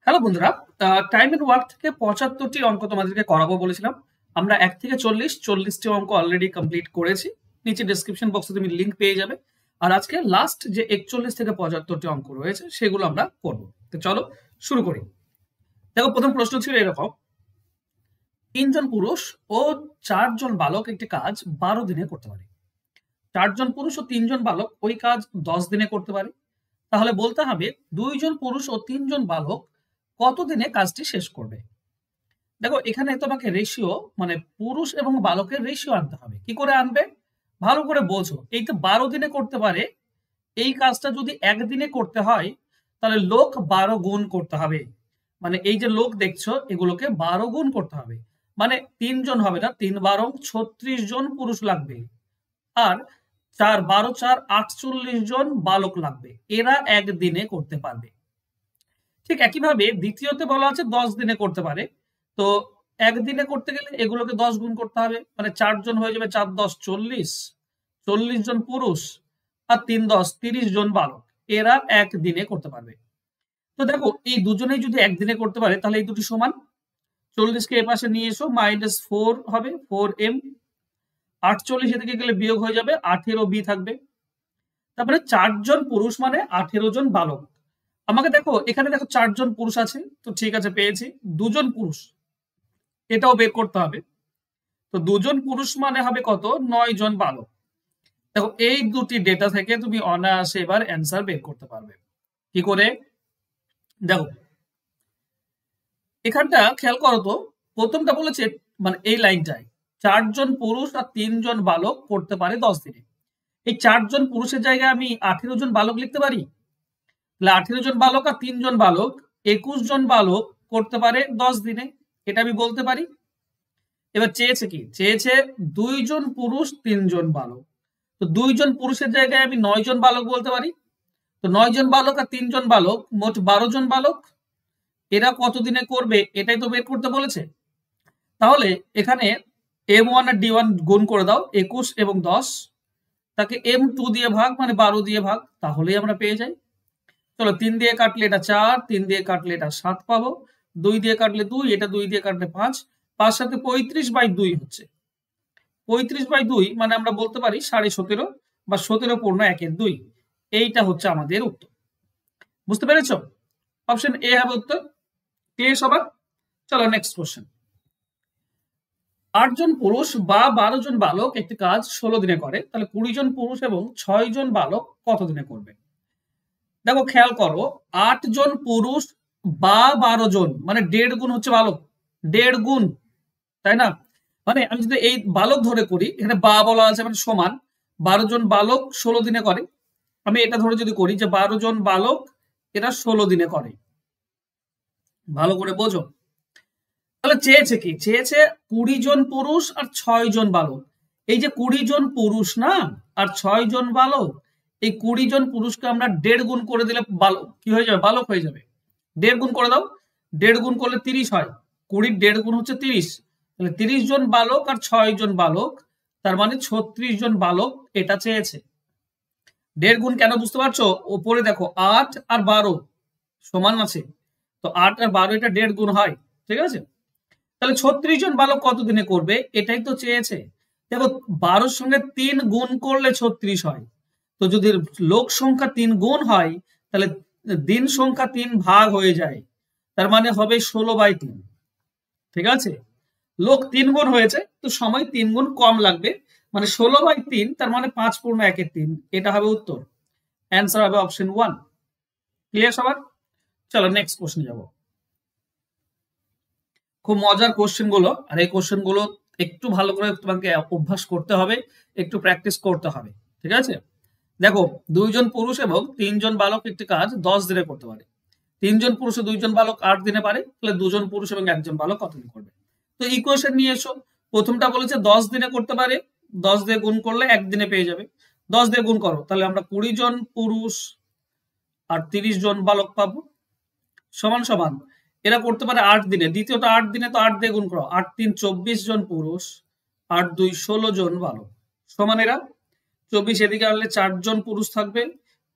Hello বন্ধুরা, time and work থেকে ৭৫টি অঙ্ক তোমাদেরকে করাবো বলেছিলাম। আমরা ১ থেকে ৪০টি অঙ্ক অলরেডি কমপ্লিট করেছি। নিচে ডেসক্রিপশন বক্সে তুমি লিংক পেয়ে যাবে। আর আজকে লাস্ট যে ৪১ থেকে ৭৫টি অঙ্ক রয়েছে সেগুলো আমরা করব। তো চলো শুরু করি। দেখো, প্রথম প্রশ্ন ছিল এরকম: ৩ জন পুরুষ ও ৪ জন বালক একটি কাজ ১২ দিনে করতে পারে। ৪ জন পুরুষ ও ৩ জন বালক ওই কাজ ১০ দিনে করতে পারে। তাহলে বলতে হবে ২ জন পুরুষ ও ৩ জন বালক কত দিনে কাজটি শেষ করবে। দেখো, এখানে তোমাকে রেশিও মানে পুরুষ এবং বালকের রেশিও আনতে হবে। কি করে আনবে ভালো করে বোঝো। এই তো ১২ দিনে করতে পারে, এই কাজটা যদি একদিনে করতে হয় তাহলে লোক ১২ গুণ করতে হবে। মানে এই যে লোক দেখছো এগুলোকে ১২ গুণ করতে হবে। মানে ৩ জন হবে না, ৩ বারং ৩৬ জন পুরুষ লাগবে। আর ৪ ১২ ৪ ৪৮ জন বালক লাগবে। এরা একদিনে করতে পারবে। ঠিক একইভাবে দ্বিতীয়তে বলা আছে ১০ দিনে করতে পারে। তো একদিনে করতে গেলে এগুলোকে ১০ গুণ করতে হবে। মানে ৪ জন হয়ে যাবে, ৪ ১০ ৪০, ৪০ জন পুরুষ আর ৩ ১০ ৩০ জন বালক। এরা একদিনে করতে পারবে। তো দেখো, এই দুজনেই যদি একদিনে করতে পারে তাহলে এই দুটি সমান। ৪০ কে এপাশে নিয়ে এসো, -4 হবে, 4m। ৪৮ এদিকে গেলে বিয়োগ হয়ে যাবে, ১৮ বি থাকবে। তারপরে ৪ জন পুরুষ মানে ১৮ জন বালক। আমাকে দেখো, এখানে দেখো ৪ জন পুরুষ আছে, তো ঠিক আছে পেয়েছি। ২ জন পুরুষ, এটাও বের করতে হবে। তো ২ জন পুরুষ মানে হবে কত, ৯ জন বালক। দেখো, এই দুটি ডেটা থেকে তুমি অনায়াসে এবার অ্যান্সার বের করতে পারবে। কি করে? দেখো, এখানটা খেয়াল করো তো, প্রথমটা বলেছে মানে এই লাইনটায় ৪ জন পুরুষ আর ৩ জন বালক করতে পারে ১০ দিনে। এই ৪ জন পুরুষের জায়গায় আমি ১৮ জন বালক লিখতে পারি। ১৮ জন বালক আর ৩ জন বালক ২১ জন বালক করতে পারে ১০ দিনে, এটা আমি বলতে পারি। এবার চেয়েছে কি, চেয়েছে ২ জন পুরুষ ৩ জন বালক। তো ২ জন পুরুষের জায়গায় আমি ৯ জন বালক বলতে পারি। তো ৯ জন বালক আর ৩ জন বালক মোট ১২ জন বালক। এরা কত দিনে করবে এটাই তো বের করতে বলেছে। তাহলে এখানে M1 আর D1 গুণ করে দাও, ২১ এবং ১০, তাকে M2 দিয়ে ভাগ মানে ১২ দিয়ে ভাগ, তাহলেই আমরা পেয়ে যাই। চলো, ৩ দিয়ে কাটলে এটা ৪, ৩ দিয়ে কাটলে এটা ৭ পাবো, ২ দিয়ে কাটলে ২, এটা ২ দিয়ে কাটলে ৫, ৫ সাথে ৩৫/২ হচ্ছে। ৩৫/২ মানে আমরা বলতে পারি ১৭.৫ বা ১৭.১/২। এইটা হচ্ছে আমাদের উত্তর। বুঝতে পেরেছ? অপশন এ হবে উত্তর। ক্লিয়ার সবার? চলো নেক্সট কোশ্চেন। ৮ জন পুরুষ বা ১২ জন বালক একটি কাজ ১৬ দিনে করে, তাহলে ২০ জন পুরুষ এবং ৬ জন বালক কত দিনে করবে? দেখো, খেয়াল করো, ৮ জন পুরুষ বা ১২ জন মানে ১.৫ গুণ হচ্ছে বালক, ১.৫ গুণ, তাই না? মানে আমি যদি এই বালক ধরে করি, এখানে বা বলা আছে মানে সমান, ১২ জন বালক ১৬ দিনে করে। আমি এটা ধরে যদি করি যে ১২ জন বালক এরা ১৬ দিনে করে। ভালো করে বোঝো। তাহলে চেয়েছে কি, চেয়েছে ২০ জন পুরুষ আর ৬ জন বালক। এই যে ২০ জন পুরুষ না আর ৬ জন বালক, এই ২০ জন পুরুষকে আমরা ১.৫ গুণ করে দিলে বালক কি হয়ে যাবে, বালক হয়ে যাবে। ১.৫ গুণ করে দাও, ১.৫ গুণ করলে ৩০ হয়, ২০ ১.৫ গুণ হচ্ছে ৩০। তাহলে ৩০ জন বালক আর ৬ জন বালক, তার মানে ৩৬ জন বালক এটা চেয়েছে। ১.৫ গুণ কেন বুঝতে পারছো? ওপরে দেখো ৮ আর ১২ সমান আছে, তো ৮ আর ১২ এটা ১.৫ গুণ হয়, ঠিক আছে? তাহলে ৩৬ জন বালক কত দিনে করবে এটাই তো চেয়েছে। দেখো, ১২ সঙ্গে ৩ গুণ করলে ৩৬ হয়। তো যদি লোক সংখ্যা ৩ গুণ হয় তাহলে দিন সংখ্যা ৩ ভাগ হয়ে যায়, তার মানে হবে ১৬/৩। ঠিক আছে? লোক ৩ গুণ হয়েছে, তো সময় ৩ গুণ কম লাগবে, মানে ১৬/৩, তার মানে ৫×১=৩। এটা হবে উত্তর। অ্যান্সার হবে অপশন 1। ক্লিয়ার সবার? চলো নেক্সট কোশ্চেন যাব। খুব মজার কোশ্চেন গুলো, আর এই কোশ্চেন গুলো একটু ভালো করে তোমাকে অভ্যাস করতে হবে, একটু প্র্যাকটিস করতে হবে। ঠিক আছে? দেখো, ২ জন পুরুষ এবং ৩ জন বালক একটি কাজ ১০ দিনে করতে পারে। ৩ জন পুরুষ ও ২ জন বালক ৮ দিনে পারে, তাহলে ২ জন পুরুষ এবং ১ জন বালক কত দিনে করবে? তো ইকুয়েশন নিয়ে এসো। প্রথমটা বলেছে ১০ দিনে করতে পারে, ১০ দিয়ে গুণ করলে ১ দিনে পেয়ে যাবে। ১০ দিয়ে গুণ করো, তাহলে আমরা ২০ জন পুরুষ আর ৩০ জন বালক পাবো, সমান সমান এরা করতে পারে ৮ দিনে। দ্বিতীয়টা ৮ দিনে, তো ৮ দিয়ে গুণ করো, ৮ ৩ ২৪ জন পুরুষ, ৮ ২ ১৬ জন বালক, সমান এরা ২৪ এদিকে আনলে ৪ জন পুরুষ থাকবে,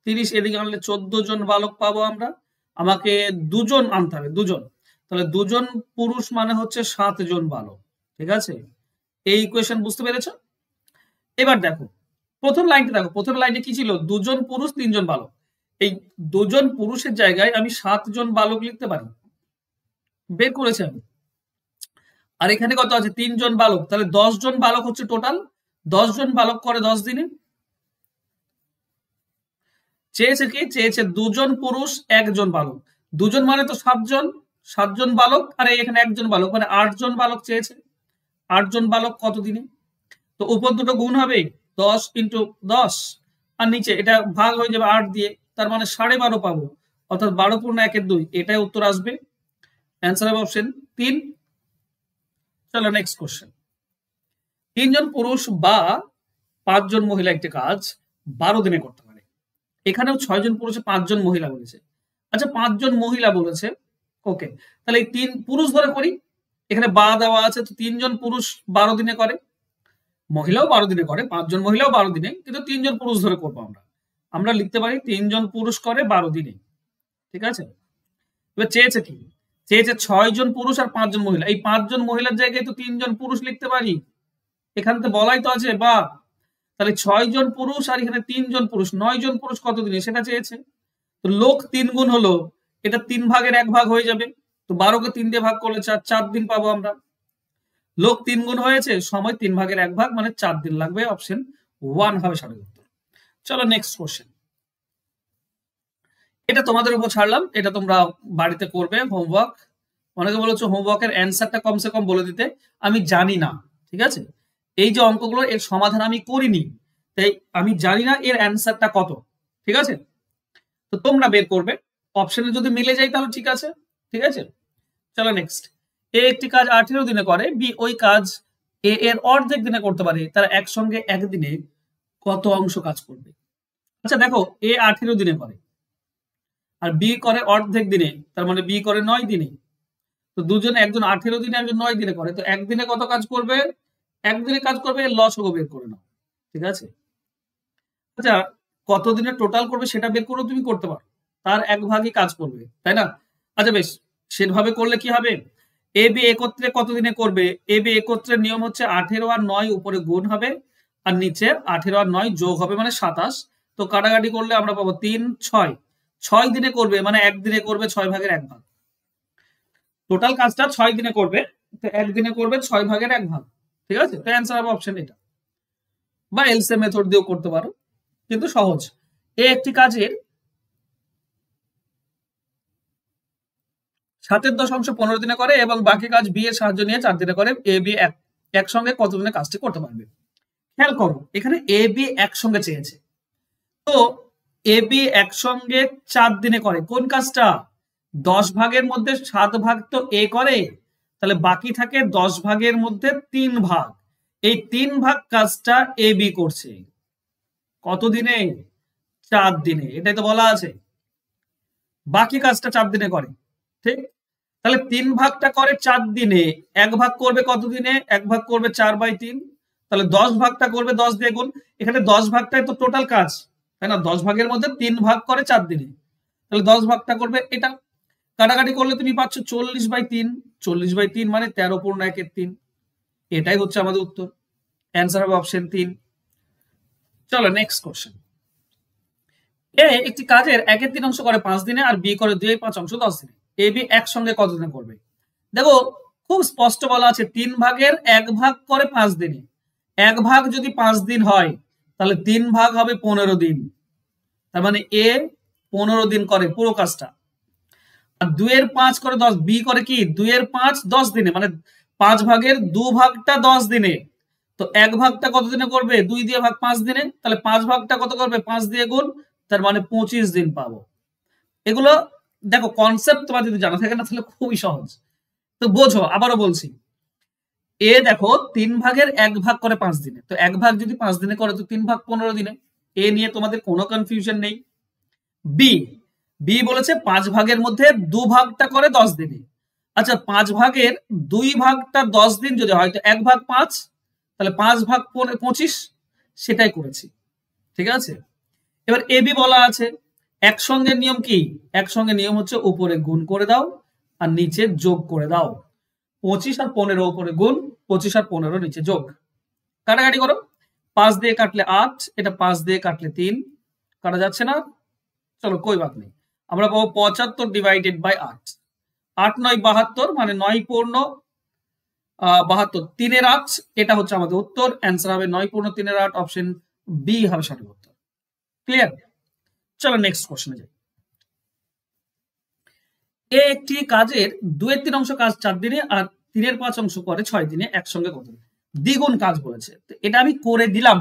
৩০ এদিকে আনলে ১৪ জন বালক পাবো আমরা, আমাকে দুজন আনতে হবে, দুজন। তাহলে দুজন পুরুষ মানে হচ্ছে 7 জন বালক। ঠিক আছে, এই ইকুয়েশন বুঝতে পেরেছো? এবার দেখো প্রথম লাইনটা, দেখো প্রথম লাইনে কি ছিল, দুজন পুরুষ 3 জন বালক। এই দুজন পুরুষের জায়গায় আমি 7 জন বালক লিখতে পারি, বের করেছি আমি। আর এখানে কত আছে, 3 জন বালক, তাহলে 10 জন বালক হচ্ছে টোটাল। 10 জন বালক করে 10 দিনে। চেয়েছে কি, চেয়েছে দুজন পুরুষ 1 জন বালক। দুজন মানে তো 7 জন, 7 জন বালক, আর এখানে 1 জন বালক, মানে 8 জন বালক চেয়েছে। 8 জন বালক কত দিনে? তো উপর দুটো গুণ হবে, 10 ইন্টু 10, আর নিচে এটা ভাগ হয়ে যাবে 8 দিয়ে, তার মানে 12.5 পাবো, অর্থাৎ 12 পূর্ণ 1/2, এটাই উত্তর আসবে। অ্যান্সার হবে অপশন 3। চলো নেক্সট কোশ্চেন। 3 জন পুরুষ বা 5 জন মহিলা একটি কাজ 12 দিনে করতে পারে। এখানেও 6 জন পুরুষে 5 জন মহিলা বলেছে। আচ্ছা 5 জন মহিলা বলেছে, ওকে, তাহলে এই 3 পুরুষ ধরে করি, এখানে বা দেওয়া আছে, তো 3 জন পুরুষ 12 দিনে করে, মহিলাও 12 দিনে করে, 5 জন মহিলাও 12 দিনে, কিন্তু 3 জন পুরুষ ধরে করবো আমরা। আমরা লিখতে পারি 3 জন পুরুষ করে 12 দিনে। ঠিক আছে, এবার চেয়েছে কি, চেয়েছে 6 জন পুরুষ আর 5 জন মহিলা। এই 5 জন মহিলার জায়গায় তো 3 জন পুরুষ লিখতে পারি, এখানে তো বলাই তো আছে বা। তাহলে 6 জন পুরুষ আর এখানে 3 জন পুরুষ, 9 জন পুরুষ কত দিনে সেটা চেয়েছে। তো লোক 3 গুণ হলো, এটা 3 ভাগের 1 ভাগ হয়ে যাবে, তো 12 কে 3 দিয়ে ভাগ করলে 4 দিন পাবো আমরা। লোক 3 গুণ হয়েছে, সময় 3 ভাগের 1 ভাগ, মানে 4 দিন লাগবে, অপশন 1 হবে সঠিক উত্তর। চলো নেক্সট কোশ্চেন। এটা তোমাদের উপর ছাড়লাম, এটা তোমরা বাড়িতে করবে হোমওয়ার্ক। অনেকে বলেছো হোমওয়ার্কের অ্যান্সারটা কমসে কম বলে দিতে, আমি জানি না। ঠিক আছে, এই যে অঙ্কগুলো এর সমাধান আমি করিনি, তাই আমি জানি না এর অ্যান্সারটা কত। ঠিক আছে, তো তোমরা বের করবে, অপশনে যদি মিলে যায় তাহলে ঠিক আছে। ঠিক আছে, চলো নেক্সট। এ একটি কাজ 18 দিনে করে, বি ওই কাজ এ এর অর্ধেক দিনে করতে পারে, তারা একসঙ্গে একদিনে কত অংশ কাজ করবে? আচ্ছা দেখো, এ 18 দিনে করে আর বি করে অর্ধেক দিনে, তার মানে বি করে 9 দিনে। তো দুজনে, একজন 18 দিনে একজন 9 দিনে করে, তো একদিনে কত কাজ করবে? একদিনে কাজ করবে, লস হোক বের করে নাও। ঠিক আছে, আচ্ছা কত দিনে টোটাল করবে সেটা বের করে তুমি করতে পারো, তার 1 ভাগই কাজ করবে, তাই না? আচ্ছা বেশ, সেভাবে করলে কি হবে, এ বি একত্রে কত দিনে করবে? এ বি একত্রের নিয়ম হচ্ছে 18 আর 9 উপরে গুণ হবে, আর নিচে 18 আর 9 যোগ হবে, মানে 27। তো কাটাকাটি করলে আমরা পাবো 3, 6, 6 দিনে করবে, মানে একদিনে করবে 6 ভাগের 1 ভাগ। টোটাল কাজটা 6 দিনে করবে, তো একদিনে করবে 6 ভাগের 1 ভাগ। ঠিক আছে, তো অ্যান্সার হবে অপশন এটা, বা এলসিএম মেথড দিয়েও করতে পারো, কিন্তু সহজ। এ একটি কাজের 7/10 15 দিনে করে এবং বাকি কাজ বি এর সাহায্য নিয়ে 4 দিনে করে। এ বি একসঙ্গে কত দিনে কাজটি করতে পারবে? খেয়াল করো, এখানে এ বি একসঙ্গে চেয়েছে, তো এ বি একসঙ্গে 4 দিনে করে কোন কাজটা? 10 ভাগের মধ্যে 7 ভাগ তো এ করে, তাহলে বাকি থাকে 10 ভাগের মধ্যে 3 ভাগ। এই 3 ভাগ কাজটা এ বি করছে কত দিনে? 4 দিনে, এটাই তো বলা আছে। বাকি কাজটা 4 দিনে করে, ঠিক? তাহলে 3 ভাগটা করে 4 দিনে, 1 ভাগ করবে কত দিনে? 1 ভাগ করবে 4/3, তাহলে 10 ভাগটা করবে 10 দিয়ে গুণ। এখানে 10 ভাগটাই তো টোটাল কাজ, তাই না? 10 ভাগের মধ্যে 3 ভাগ করে 4 দিনে, তাহলে 10 ভাগটা করবে এটা। কাটাকাটি করলে তুমি পাচ্ছ 40/3, 40/3 মানে 13 পূর্ণ 1/3। এটাই হচ্ছে আমাদের উত্তর, অ্যান্সার হবে অপশন 3। চলো নেক্সট কোশ্চেন। এ একটি কাজের 1/3 অংশ করে 5 দিনে আর বি করে 2/5 অংশ 10 দিনে। এ বি একসঙ্গে কত দিনে করবে? দেখো খুব স্পষ্ট বলা আছে, 3 ভাগের 1 ভাগ করে 5 দিনে। 1 ভাগ যদি 5 দিন হয়, তাহলে 3 ভাগ হবে 15 দিন, তার মানে এ 15 দিন করে পুরো কাজটা। আর 2/5 করে 10, বি করে কি 2/5 10 দিনে, মানে 5 ভাগের 2 ভাগটা 10 দিনে। তো 1 ভাগটা কত দিনে করবে? 2 দিয়ে ভাগ 5 দিনে, তাহলে 5 ভাগটা কত করবে? 5 দিয়ে গুণ, তার মানে 25 দিন পাবো। এগুলো দেখো কনসেপ্ট তোমার যদি জানা থাকে না তাহলে খুবই সহজ। তো বোঝো, আবারও বলছি, এ দেখো 3 ভাগের 1 ভাগ করে 5 দিনে, তো 1 ভাগ যদি 5 দিনে করে তো 3 ভাগ 15 দিনে। এ নিয়ে তোমাদের কোনো কনফিউশন নেই। বি, বি বলেছে 5 ভাগের মধ্যে 2 ভাগটা করে 10 দিনে। আচ্ছা 5 ভাগের 2 ভাগটা 10 দিন যদি হয়, তো 1 ভাগ 5, তাহলে 5 ভাগ 25, সেটাই করেছি। ঠিক আছে, এবার এ বি বলা আছে, একসঙ্গে নিয়ম কি? একসঙ্গে নিয়ম হচ্ছে উপরে গুণ করে দাও আর নিচে যোগ করে দাও। 25 আর 15 উপরে গুণ, 25 আর 15 নিচে যোগ। কাটাকাটি করো। 5 দিয়ে কাটলে 8, এটা 5 দিয়ে কাটলে 3, কাটা যাচ্ছে না? চলো কোই বাত নেই। আমরা পাবো 75 ডিভাইডেড বাই 8। 8 9 72, মানে 9 পূর্ণ 72, 3 এর 8, এটা হচ্ছে আমাদের উত্তর। অ্যান্সার হবে 9 পূর্ণ 3 এর 8, অপশন বি হবে সঠিক উত্তর। ক্লিয়ার? চলো নেক্সট কোশ্চেনে যাই। এ একটি কাজের 2/3 অংশ কাজ 4 দিনে আর 3/5 অংশ করে 6 দিনে, একসঙ্গে কত দিন? দ্বিগুণ কাজ বলেছে। এটা আমি করে দিলাম,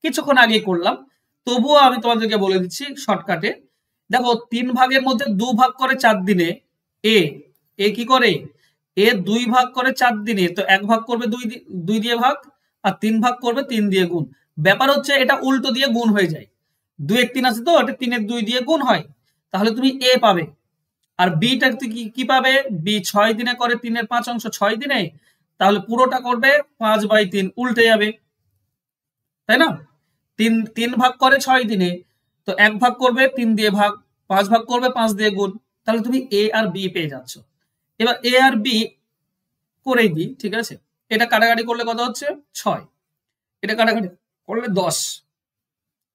কিছুক্ষণ আগে করলাম, তবুও আমি তোমাদেরকে বলে দিচ্ছি শর্টকাটে। দেখো 3 ভাগের মধ্যে 2 ভাগ করে 4 দিনে এ কি করে? এ 2 ভাগ করে 4 দিনে, তো 1 ভাগ করবে 2 দিয়ে ভাগ, আর 3 ভাগ করবে 3 দিয়ে গুণ। ব্যাপার হচ্ছে এটা উল্টো দিয়ে গুণ হয়ে যায়। 2 এর 3 আছে, তো এটা 3 এর 2 দিয়ে গুণ হয়, তাহলে তুমি এ পাবে। আর বিটা কি পাবে? বি 6 দিনে করে 3/5 অংশ 6 দিনে, তাহলে পুরোটা করবে 5/3, উল্টে যাবে, তাই না? 3 ভাগ করে 6 দিনে, তো 1 ভাগ করবে 3 দিয়ে ভাগ, 5 ভাগ করবে 5 দিয়ে গুণ, তাহলে তুমি এ আর বি পেয়ে যাচ্ছ। এবার এ আর বি করেই দিই, ঠিক আছে? এটা কাটাকাটি করলে কত হচ্ছে? 6, এটা কাটাকাটি করলে 10,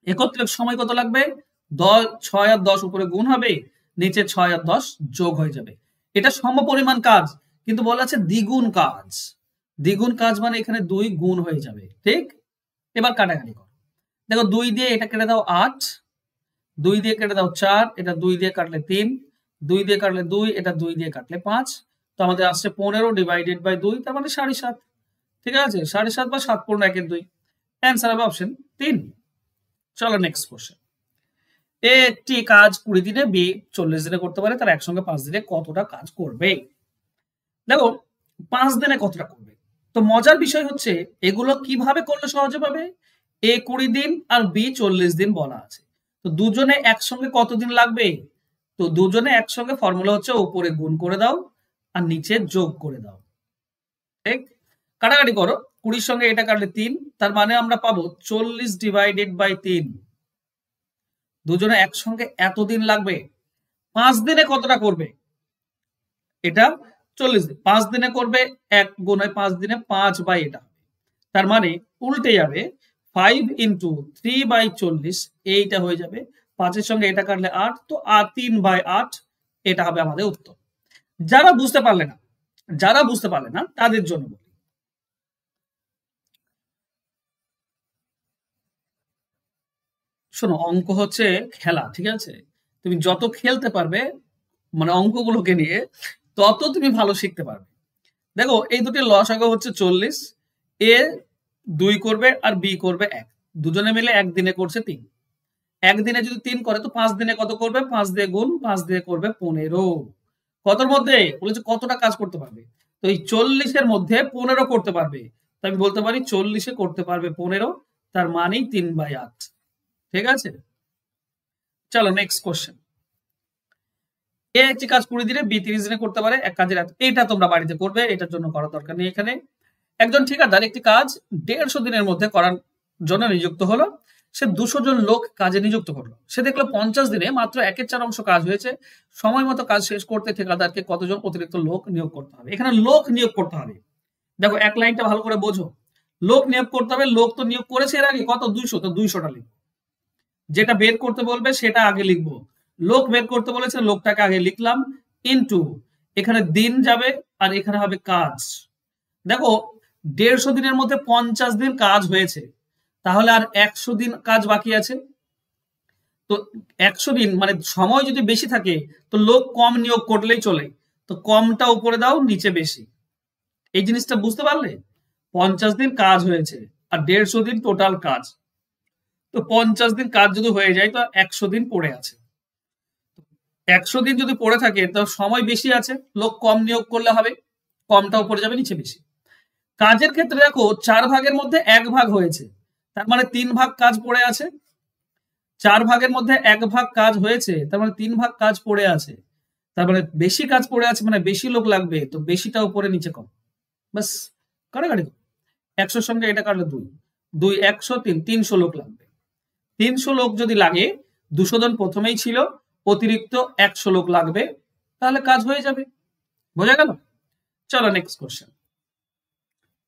একত্রে সময় কত লাগবে? 6 আর 10 উপরে গুণ হবে, নিচে 6 আর 10 যোগ হয়ে যাবে। এটা সমপরিমাণ কাজ, কিন্তু বলা আছে দ্বিগুণ কাজ। দ্বিগুণ কাজ মানে এখানে 2 গুণ হয়ে যাবে, ঠিক? এবার কাটাকাটি করো। দেখো 2 দিয়ে এটা কেটে দাও 8, 2 দিয়ে কেটে দাও 4, এটা 2 দিয়ে কাটলে 3, 2 দিয়ে কাটলে 2, এটা 2 দিয়ে কাটলে 5, তো আমাদের আসছে 15 ডিভাইডেড বাই 2, তার মানে 7.5। ঠিক আছে? 7.5 বা 7 পূর্ণ 1 এর 2, অ্যান্সার হবে অপশন 3। চলো নেক্সট কোশ্চেন। এ একটি কাজ 20 দিনে, বি 40 দিনে করতে পারে, তার একসঙ্গে 5 দিনে কতটা কাজ করবে? দেখো 5 দিনে কতটা করবে, তো মজার বিষয় হচ্ছে এগুলো কিভাবে করলে সহজে পাবে। এ 20 দিন আর বি 40 দিন বলা আছে, তো দুজনে একসঙ্গে কতদিন লাগবে? তো দুজনে একসঙ্গে ফর্মুলা হচ্ছে উপরে গুণ করে দাও আর নিচে যোগ করে দাও, ঠিক? কাটাকাটি করো। 20 সঙ্গে এটা কাটলে 3, তার মানে আমরা পাবো 40 ডিভাইডেড বাই 3। দুজনে একসঙ্গে এতদিন লাগবে। 5 দিনে কতটা করবে? এটা 40 দিন, 5 দিনে করবে 1 গুণে 5 দিনে 5 বাই এটা, তার মানে উল্টে যাবে 5 ইন্টু 3/40, এইটা হয়ে যাবে। 5 এর সঙ্গে এটা কাটলে 8, তো 3/8, এটা হবে আমাদের উত্তর। যারা বুঝতে পারলে না তাদের জন্য বলি, শোনো অঙ্ক হচ্ছে খেলা, ঠিক আছে? তুমি যত খেলতে পারবে মানে অঙ্কগুলোকে নিয়ে, তত তুমি ভালো শিখতে পারবে। দেখো এই দুটি লসাগু হচ্ছে 40, এ 2 করবে আর বি করবে 1, দুজনে মিলে 1 দিনে করছে 3। 1 দিনে যদি 3 করে, তো 5 দিনে কত করবে? 5 দিয়ে গুণ, 5 দিয়ে করবে 15। কতর মধ্যে বলেছে কতটা কাজ করতে পারবে? তো এই 40 এর মধ্যে 15 করতে পারবে, তো আমি বলতে পারি 40 করতে পারবে 15, তার মানেই 3/8। ঠিক আছে? চলো নেক্সট কোশ্চেন। এ একটি কাজ 20 দিনে, বি 30 দিনে করতে পারে, এক কাজের এটা তোমরা বাড়িতে করবে, এটার জন্য করার দরকার নেই। এখানে একজন ঠিকাদার একটি কাজ 150 দিনের মধ্যে করার জন্য নিযুক্ত হলো। সে 200 জন লোক কাজে নিযুক্ত করলো। সে দেখলো 50 দিনে মাত্র 1/4 অংশ কাজ হয়েছে। সময় মতো কাজ শেষ করতে ঠিকাদারকে কতজন অতিরিক্ত লোক নিয়োগ করতে হবে? এখানে লোক নিয়োগ করতে হবে। দেখো এক লাইনটা ভালো করে বোঝো। লোক নিয়োগ করতে হবে, লোক তো নিয়োগ করেছে এর আগে, কত? 200, তো 200টা লিখবো। যেটা বের করতে বলবে সেটা আগে লিখবো। লোক বের করতে বলেছে, লোকটাকে আগে লিখলাম, ইনটু এখানে দিন যাবে আর এখানে হবে কাজ। দেখো 150 দিনের মধ্যে 50 দিন কাজ হয়েছে, তাহলে আর 100 দিন কাজ বাকি আছে। তো 100 দিন মানে সময় যদি বেশি থাকে, তো লোক কম নিয়োগ করলেই চলে, তো কমটা উপরে দাও, নিচে বেশি। এই জিনিসটা বুঝতে পারলে? 50 দিন কাজ হয়েছে আর 150 দিন টোটাল কাজ, তো 50 দিন কাজ যদি হয়ে যায়, তো 100 দিন পড়ে আছে। 100 দিন যদি পড়ে থাকে, তো সময় বেশি আছে, লোক কম নিয়োগ করলে হবে, কমটা উপরে যাবে, নিচে বেশি। কাজের ক্ষেত্রে দেখো 4 ভাগের মধ্যে 1 ভাগ হয়েছে, তার মানে 3 ভাগ কাজ পড়ে আছে। 4 ভাগের মধ্যে 1 ভাগ কাজ হয়েছে, তার মানে 3 ভাগ কাজ পড়ে আছে, তার মানে বেশি কাজ পড়ে আছে, মানে বেশি লোক লাগবে, তো বেশিটা উপরে নিচে কম, বাস। কাটাকাটি 100 সঙ্গে এটা কাটলে 2 100 3 300 লোক লাগবে। 300 লোক যদি লাগে, 200 জন প্রথমেই ছিল, অতিরিক্ত 100 লোক লাগবে, তাহলে কাজ হয়ে যাবে। বোঝা গেল? চলো নেক্সট কোশ্চেন।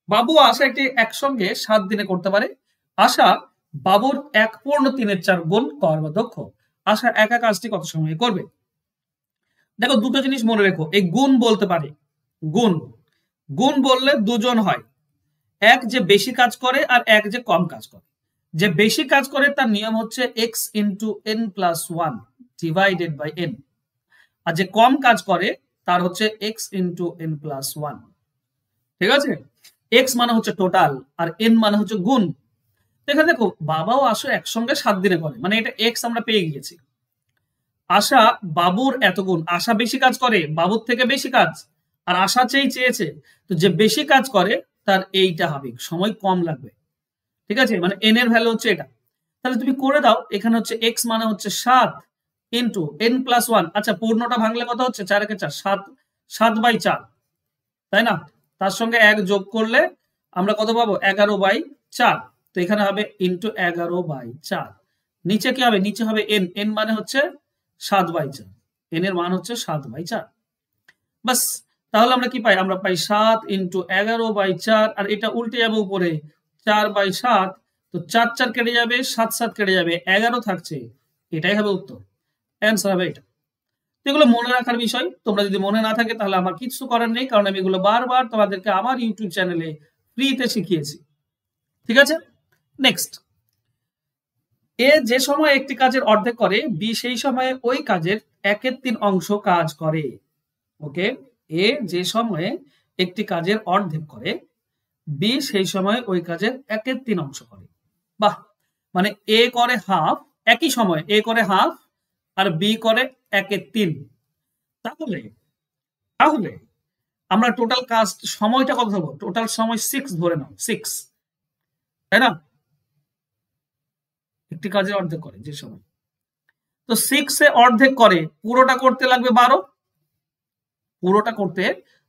বাবু আশা একটি একসঙ্গে 7 দিনে করতে পারে। আশা বাবুর 1/3 গুণ কর্মদক্ষ। আশা একা কাজটি কত সময়ে করবে? দেখো দুটো জিনিস মনে রেখো, এই গুণ বলতে পারে, গুণ গুণ বললে দুজন হয়, এক যে বেশি কাজ করে আর এক যে কম কাজ করে। যে বেশি কাজ করে তার নিয়ম হচ্ছে x into n plus 1 divided by n, আর যে কম কাজ করে তার হচ্ছে x ইন্টু n প্লাস 1। ঠিক আছে? x মানে হচ্ছে টোটাল আর n মানে হচ্ছে গুণ। এখানে দেখো বাবাও আশা একসঙ্গে 7 দিনে করে, মানে এটা x আমরা পেয়ে গিয়েছি। আশা বাবুর এত গুণ, আশা বেশি কাজ করে, বাবুর থেকে বেশি কাজ, আর আশা চেয়েছে, তো যে বেশি কাজ করে তার এইটা হবে, সময় কম লাগবে। ঠিক আছে? মানে n এর ভ্যালু হচ্ছে এটা। তাহলে তুমি করে দাও, এখানে হচ্ছে x মানে হচ্ছে 7 ইন্টু n প্লাস 1। আচ্ছা পূর্ণটা ভাঙলে কত হচ্ছে? 4 একে 4, 7/4, তাই না? তার সঙ্গে 1 যোগ করলে আমরা কত পাবো? 11/4। তো এখানে হবে ইন্টু 11/4। নিচে কি হবে? নিচে হবে n, n মানে হচ্ছে 7/4, n এর মান হচ্ছে 7/4। বাস, তাহলে আমরা কি পাই? আমরা পাই 7 ইন্টু 11/4, আর এটা উল্টে যাবে উপরে 4/7, তো 4 4 কেটে যাবে, 7 7 কেটে যাবে, 11 থাকছে। এটাই হবে উত্তর, অ্যান্সার হবে এটা। এগুলো মনে রাখার বিষয়, তোমরা যদি মনে না থাকে তাহলে আমার কিছু করার নেই, কারণ আমি এগুলো বারবার তোমাদেরকে আমার ইউটিউব চ্যানেলে ফ্রিতে শিখিয়েছি। ঠিক আছে? নেক্সট, এ যে সময় একটি কাজের অর্ধেক করে, বি সেই সময়ে ওই কাজের 1/3 অংশ কাজ করে। ওকে, এ যে সময়ে একটি কাজের অর্ধেক করে, বি সেই সময় ওই কাজের 1/3 অংশ করে। বাহ, মানে এ করে হাফ, একই সময় এ করে হাফ আর বি করে 1/3। তাহলে তাহলে আমরা টোটাল কাজ সময়টা কত ধরবো? টোটাল সময় 6 ধরে নাও, 6, তাই না? একটি কাজের অর্ধেক করে যে সময়, তো 6 এ অর্ধেক করে, পুরোটা করতে লাগবে 12, পুরোটা করতে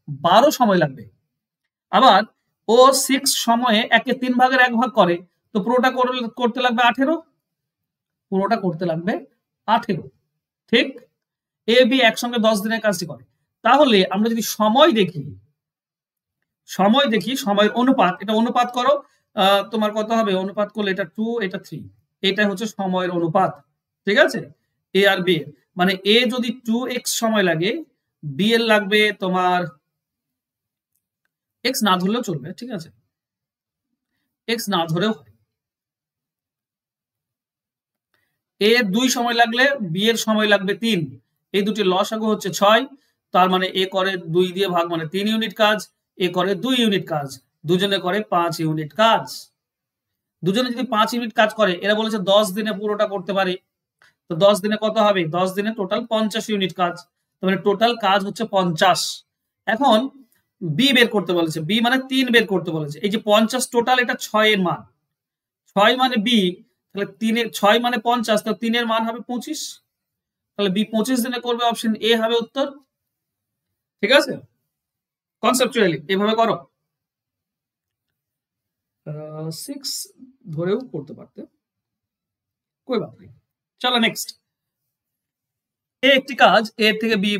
12 সময় লাগবে। আবার ও 6 সময়ে 1/3 ভাগের 1 ভাগ করে, তো পুরোটা করতে লাগবে 18, পুরোটা করতে লাগবে 18। ঠিক? এ বি একসঙ্গে 10 দিনের কাজটি করে। তাহলে আমরা যদি সময় দেখি, সময়ের অনুপাত, এটা অনুপাত করো, তোমার কত হবে? অনুপাত করলে এটা 2, এটা 3, এটা হচ্ছে সময়ের অনুপাত। ঠিক আছে? এ আর বি, মানে এ যদি 2x সময় লাগে, বি এর লাগবে তোমার, x না ধরলেও চলবে, ঠিক আছে, x না ধরেও হয়। এ 2 সময় লাগলে বি এর সময় লাগবে 3, এই দুটি লসাগু হচ্ছে 6, তার মানে এ করে 2 দিয়ে ভাগ, মানে 3 ইউনিট কাজ, এ করে 2 ইউনিট কাজ, দুজনে করে 5 ইউনিট কাজ। দুজনে যদি 5 ইউনিট কাজ করে, এরা বলেছে 10 দিনে পুরোটা করতে পারে, তো 10 দিনে কত হবে? 10 দিনে টোটাল 50 ইউনিট কাজ, মানে টোটাল কাজ হচ্ছে 50। এখন বি বের করতে বলেছে, বি মানে 3 বের করতে বলেছে। এই যে 50 টোটাল, এটা 6 এর মান, 6 মানে বি, তাহলে 6 মানে 50, তো 3 এর মান হবে 25, তাহলে বি 25 দিনে করবে, অপশন এ হবে উত্তর। ঠিক আছে? কনসেপচুয়ালি এভাবে করো, 6 ধরেও করতে পারতে, কই বাত নেই। চলো নেক্সট, এ একটি কাজ এ থেকে বি,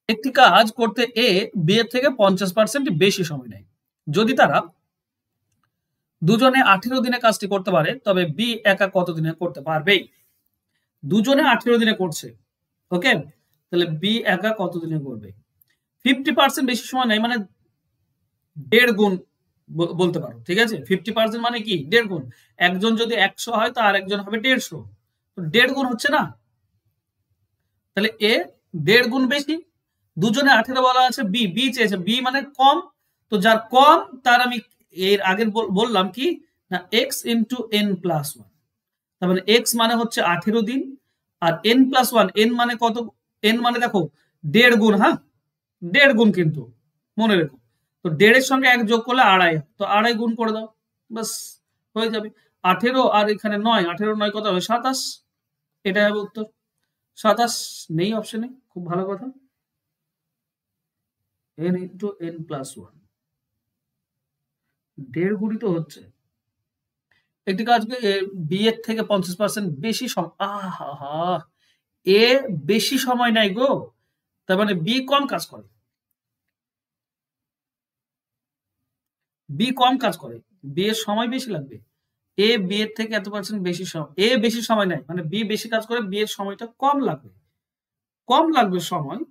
একটি কাজ করতে এ বি এর থেকে 50% বেশি সময় নেয়। যদি তারা দুজনে 18 দিনে কাজটি করতে পারে, তবে বি একা কত দিনে করতে পারবে? দুজনে 18 দিনে করছে, ওকে, তাহলে বি একা কত দিনে করবে? 50% বেশি সময় নেয়, মানে 1.5 গুণ বলতে পারো। ঠিক আছে? 50% মানে কি? 1.5 গুণ। একজন যদি 100 হয়, তো আরেকজন হবে 150, তো 1.5 গুণ হচ্ছে না? তাহলে এ 1.5 গুণ বেশি। দুজনে 18 বলা আছে, বি বি চেয়েছে, বি মানে কম, তো যার কম তার আমি এর আগে বললাম কি না, এক্স ইন্টু এন প্লাস 1, তার মানে এক্স মানে হচ্ছে 18 দিন, আর এন প্লাস 1, এন মানে কত? এন মানে দেখো 1.5 গুণ, হ্যাঁ 1.5 গুণ, কিন্তু মনে রেখো, তো 1.5 এর সঙ্গে 1 যোগ করলে 2.5, তো 2.5 গুণ করে দাও, বাস হয়ে যাবে। 18 আর এখানে 9, 18 9 কত হবে? 27, এটাই হবে উত্তর। 27 নেই অপশনে, খুব ভালো কথা। n ইন্টু এন প্লাস 1, 1.5 গুণই তো হচ্ছে, একটি কাজকে বি এর থেকে 50% বেশি এ বেশি সময় নাই গো, তার মানে বি কম কাজ করে, বি কম কাজ করে, বি এর সময় বেশি লাগবে। এ বি এর থেকে এত পার্সেন্ট বেশি সময়, এ বেশি সময় নেয় মানে বি বেশি কাজ করে, বি এর সময়টা কম লাগবে, কম লাগবে সময়।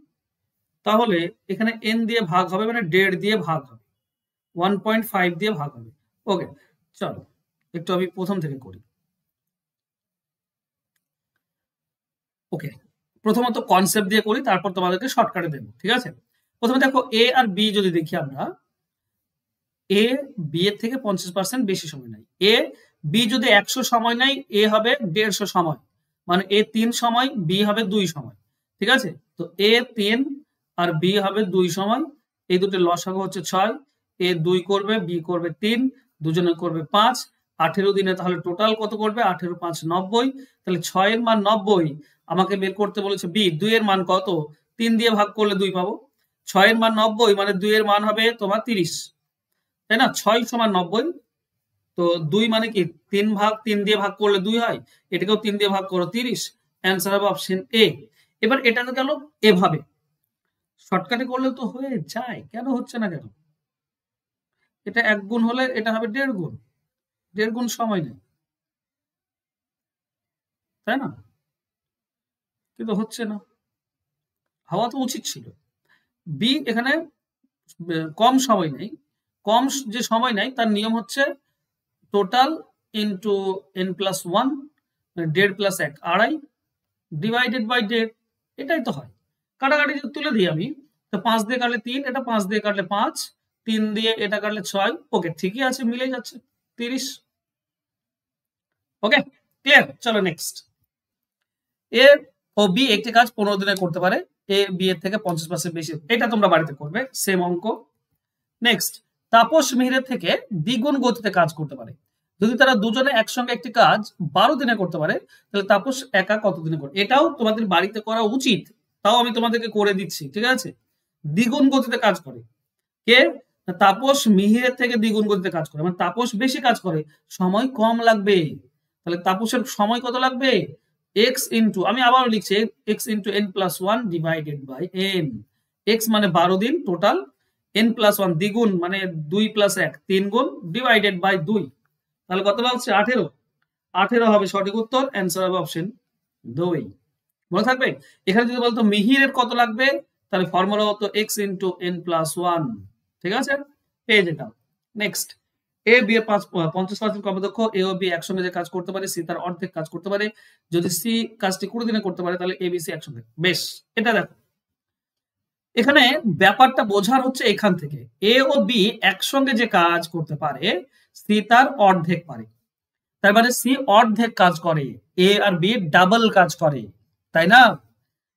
তাহলে এখানে এন দিয়ে ভাগ হবে মানে 1.5 দিয়ে ভাগ হবে, 1.5 দিয়ে ভাগ হবে। ওকে, চলো একটু আমি প্রথম থেকে করি। ওকে, প্রথমত কনসেপ্ট দিয়ে করি, তারপর তোমাদেরকে শর্টকাটে দেবো, ঠিক আছে? প্রথমে দেখো এ আর বি যদি দেখি আমরা, এ বি এর থেকে 50% বেশি সময় নেয়। এ বি যদি 100 সময় নেয়, এ হবে 150 সময়, মানে এ 3 সময়, বি হবে 2 সময়, ঠিক আছে? তো এ 3 আর বি হবে 2 সময়, এই দুটো লসাগু হচ্ছে 6, এ 2 করবে, বি করবে 3, দুজনে করবে 5, 18 দিনে তাহলে টোটাল কত করবে? 18 5 90, তাহলে 6 এর মান 90, আমাকে বের করতে বলেছে বি। 2 এর মান কত? 3 দিয়ে ভাগ করলে 2 পাবো। 6 এর মান 90 মানে 2 এর মান হবে তোমার 30, তাই না? 6 সমান 90, তো 2 মানে কি 3 দিয়ে ভাগ করলে 2 হয়, এটাকেও 3 দিয়ে ভাগ করো 30, অ্যান্সার হবে অপশন এ। এবার এটা তো গেল এভাবে, শর্টকাটে করলে তো হয়ে যায়, কেন হচ্ছে না কেন? এটা 1 গুণ হলে এটা হবে 1.5 গুণ, 1.5 গুণ সময় নেই, তাই না? কিন্তু হচ্ছে না, হওয়া তো উচিত ছিল। বি এখানে কম সময় নেই, কম যে সময় নেই তার নিয়ম হচ্ছে total into n plus 1, 1.5 plus 1 2.5 divided by 1.5, এটাই তো হয়। কাটাকাটি যদি তুলে দিই আমি, তো 5 দিয়ে কাটলে 3, এটা 5 দিয়ে কাটলে 5, 3 দিয়ে এটা কাটলে 6, ওকে ঠিকই আছে, মিলে যাচ্ছে 30। ওকে, ক্লিয়ার? চলো নেক্সট। এ ও বি একটি কাজ 15 দিনে করতে পারে, এ বি এর থেকে 50% বেশি, এটা তোমরা বাড়িতে করবে, সেম অঙ্ক। নেক্সট, তাপস মিহিরের থেকে দ্বিগুণ গতিতে কাজ করতে পারে। যদি তারা দুজনে একসঙ্গে একটি কাজ 12 দিনে করতে পারে, তাহলে তাপস একা কত দিনে করবে? এটাও তোমাদের বাড়িতে করা উচিত, তাও আমি তোমাদেরকে করে দিচ্ছি, ঠিক আছে? দ্বিগুণ গতিতে কাজ করে কে? তাপস মিহিরের থেকে দ্বিগুণ গতিতে কাজ করে, মানে তাপস বেশি কাজ করে, সময় কম লাগবে। তাহলে তাপসের সময় কত লাগবে? x ইন্টু, আমি আবারও লিখছি, x into n plus 1 divided by n। x মানে 12 দিন টোটাল, n প্লাস 1 দ্বিগুণ মানে 2 প্লাস 1 3 গুণ, ডিভাইডেড বাই 2, তাহলে কত হচ্ছে? 18। 18 হবে সঠিক উত্তর, অ্যান্সার হবে অপশন 2। মনে থাকবে? এখানে যদি বলতো মিহিরের কত লাগবে, তাহলে ফর্মুলা হতো x ইন্টু n প্লাস 1, ঠিক আছে? পেয়ে যেতাম। নেক্সট, এ বি এর 50% কর্মদক্ষ, এ ও বি একসঙ্গে যে কাজ করতে পারে, সি তার অর্ধেক কাজ করতে পারে। যদি সি কাজটি 20 দিনে করতে পারে, তাহলে এ বি সি একসঙ্গে। বেশ, এটা দেখো, এখানে ব্যাপারটা বোঝার হচ্ছে এখান থেকে, এ ও বি একসঙ্গে যে কাজ করতে পারে, সি তার অর্ধেক পারে, তার মানে সি অর্ধেক কাজ করে, এ আর বি ডাবল কাজ করে, তাই না?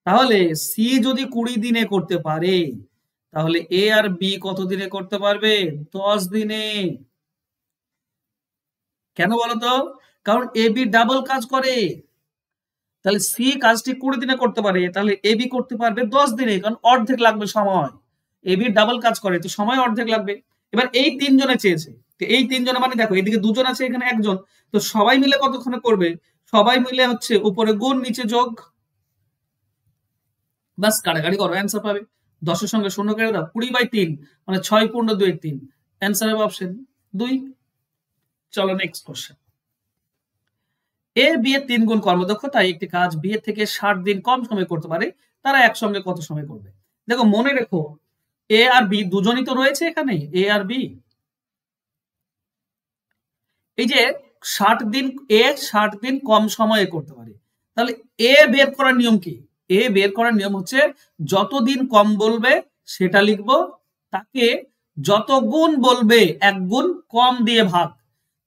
তাহলে সি যদি 20 দিনে করতে পারে, তাহলে এ আর বি কত দিনে করতে পারবে? 10 দিনে। কেন বলতো? কারণ এ বি ডাবল কাজ করে, তাহলে সি কাজটি 20 দিনে করতে পারে, তাহলে এ বি করতে পারবে 10 দিনে, কারণ অর্ধেক লাগবে সময়। এ বি ডাবল কাজ করে, তো সময় অর্ধেক লাগবে। এবার এই 3 জনে চেয়েছে, তো এই 3 জনে মানে দেখো এদিকে 2 জন আছে, এখানে 1 জন, তো সবাই মিলে কতক্ষণে করবে? সবাই মিলে হচ্ছে উপরে গুণ নিচে যোগ, বাস কাটাকাটি করো, অ্যান্সার পাবে। 10 এর সঙ্গে 0 কেটে দাও, 20/3 মানে 6 পূর্ণ 2 3, অ্যান্সার হবে অপশন 2। চলো নেক্সট কোশ্চেন। এ বি এর 3 গুণ কর্মদক্ষ, তাই একটি কাজ বি এর থেকে 60 দিন কম সময় করতে পারে, তারা একসঙ্গে কত সময় করবে? দেখো মনে রেখো, এ আর বি দুজনই তো রয়েছে এখানে, এ আর বি। এই যে 60 দিন, এ 60 দিন কম সময়ে করতে পারে, তাহলে এ বের করার নিয়ম কি? এ বের করার নিয়ম হচ্ছে যতদিন কম বলবে সেটা লিখবো, তাকে যত গুণ বলবে 1 গুণ কম দিয়ে ভাগ,